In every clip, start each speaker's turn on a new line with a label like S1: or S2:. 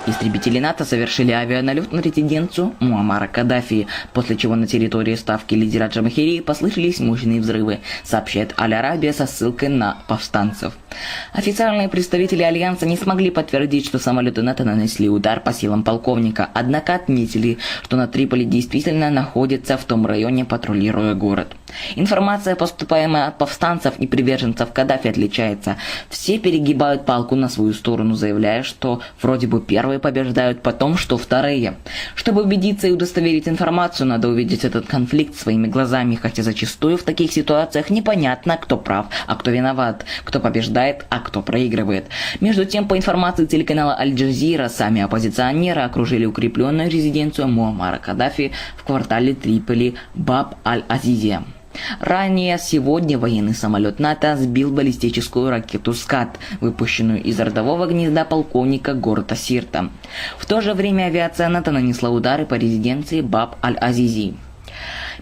S1: Истребители НАТО совершили авианалет на резиденцию Муаммара Каддафи, после чего на территории ставки лидера Джамахирии послышались мощные взрывы, сообщает Аль-Арабия со ссылкой на повстанцев. Официальные представители Альянса не смогли подтвердить, что самолеты НАТО нанесли удар по силам полковника, однако отметили, что на Триполи действительно находится в том районе, патрулируя город. Информация, поступаемая от повстанцев и приверженцев Каддафи, отличается. Все перегибают палку на свою сторону, заявляя, что вроде бы первые побеждают, потом что вторые. Чтобы убедиться и удостоверить информацию, надо увидеть этот конфликт своими глазами, хотя зачастую в таких ситуациях непонятно, кто прав, а кто виноват, кто побеждает, а кто проигрывает. Между тем, по информации телеканала Аль-Джазира, сами оппозиционеры окружили укрепленную резиденцию Муаммара Каддафи в квартале Триполи Баб-аль-Азизия. Ранее сегодня военный самолет НАТО сбил баллистическую ракету «Скат», выпущенную из родового гнезда полковника Горта Сирта. В то же время авиация НАТО нанесла удары по резиденции Баб-аль-Азизи.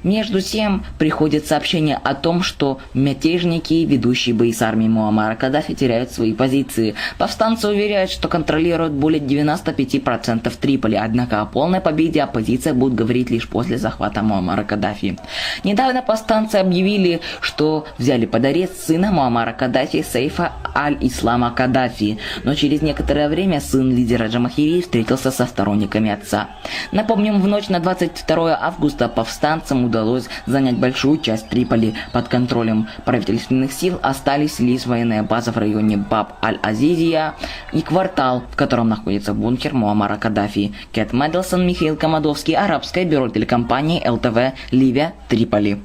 S1: Между тем, приходит сообщение о том, что мятежники, ведущие бои с армией Муаммара Каддафи, теряют свои позиции. Повстанцы уверяют, что контролируют более 95% Триполи, однако о полной победе оппозиция будет говорить лишь после захвата Муаммара Каддафи. Недавно повстанцы объявили, что взяли под арест сына Муаммара Каддафи Сейфа аль-Ислама Каддафи, но через некоторое время сын лидера Джамахирии встретился со сторонниками отца. Напомним, в ночь на 22 августа повстанцам удалось занять большую часть Триполи. Под контролем правительственных сил остались лишь военная база в районе Баб-аль-Азизия и квартал, в котором находится бункер Муаммара Каддафи. Кэт Мэддилсон, Михаил Комадовский, Арабское бюро телекомпании ЛТВ, Ливия, Триполи.